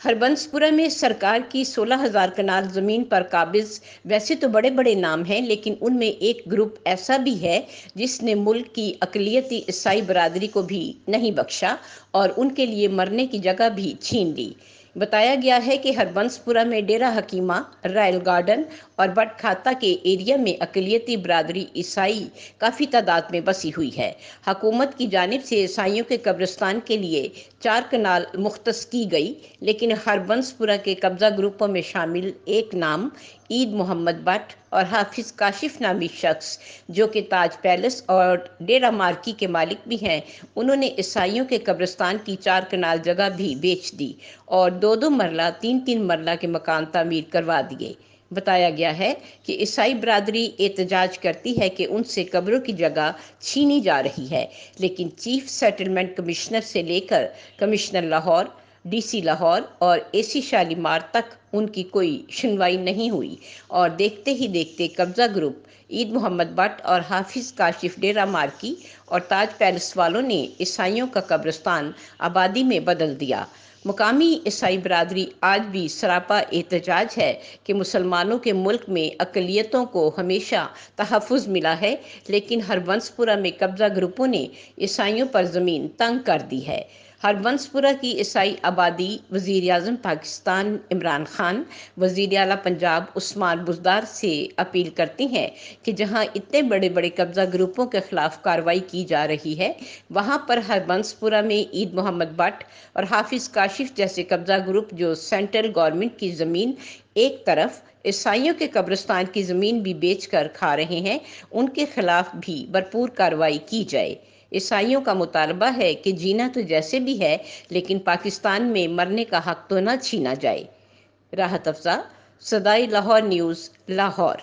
हरबंसपुरा में सरकार की 16,000 कनाल जमीन पर काबिज वैसे तो बड़े बड़े नाम हैं, लेकिन उनमें एक ग्रुप ऐसा भी है जिसने मुल्क की अकलियती ईसाई बरादरी को भी नहीं बख्शा और उनके लिए मरने की जगह भी छीन ली। बताया गया है कि हरबंसपुरा में डेरा हकीमा, रॉयल गार्डन और बट खाता के एरिया में अकलियती बरादरी ईसाई काफ़ी तादाद में बसी हुई है। हुकूमत की जानिब से ईसाइयों के कब्रिस्तान के लिए 4 कनाल मुख्तस की गई, लेकिन हरबंसपुरा के कब्जा ग्रुपों में शामिल एक नाम ईद मोहम्मद बट और हाफिज काशिफ नामी शख्स, जो कि ताज पैलेस और डेरा मार्की के मालिक भी हैं, उन्होंने ईसाइयों के कब्रिस्तान की 4 कनाल जगह भी बेच दी और 2-2 मरला 3-3 मरला के मकान तामीर करवा दिए। बताया गया है कि ईसाई बरादरी एहतजाज करती है कि उनसे कब्रों की जगह छीनी जा रही है, लेकिन चीफ सेटलमेंट कमिश्नर से लेकर कमिश्नर लाहौर, डीसी लाहौर और एसी शालीमार तक उनकी कोई सुनवाई नहीं हुई और देखते ही देखते कब्जा ग्रुप ईद मोहम्मद बट और हाफिज काशिफ डेरा मार्की और ताज पैलेस वालों ने ईसाइयों का कब्रिस्तान आबादी में बदल दिया। मुकामी ईसाई बरादरी आज भी सरापा एहतजाज है कि मुसलमानों के मुल्क में अक़लियतों को हमेशा तहफ़्फ़ुज़ मिला है, लेकिन हरबंसपुरा में कब्जा ग्रुपों ने ईसाइयों पर ज़मीन तंग कर दी है। हरबंसपुरा की ईसाई आबादी वज़ीर आज़म पाकिस्तान इमरान खान, वज़ीर आला पंजाब उस्मान बुज़दार से अपील करती हैं कि जहां इतने बड़े बड़े कब्जा ग्रुपों के खिलाफ कार्रवाई की जा रही है, वहां पर हरबंसपुरा में ईद मोहम्मद बट और हाफिज काशिफ जैसे कब्जा ग्रुप जो सेंट्रल गवर्नमेंट की ज़मीन एक तरफ, ईसाइयों के कब्रिस्तान की ज़मीन भी बेचकर खा रहे हैं, उनके खिलाफ भी भरपूर कार्रवाई की जाए। ईसाइयों का मुतालबा है कि जीना तो जैसे भी है, लेकिन पाकिस्तान में मरने का हक तो न छीना जाए। राहत अफ़ज़ा, सदाई लाहौर न्यूज़, लाहौर।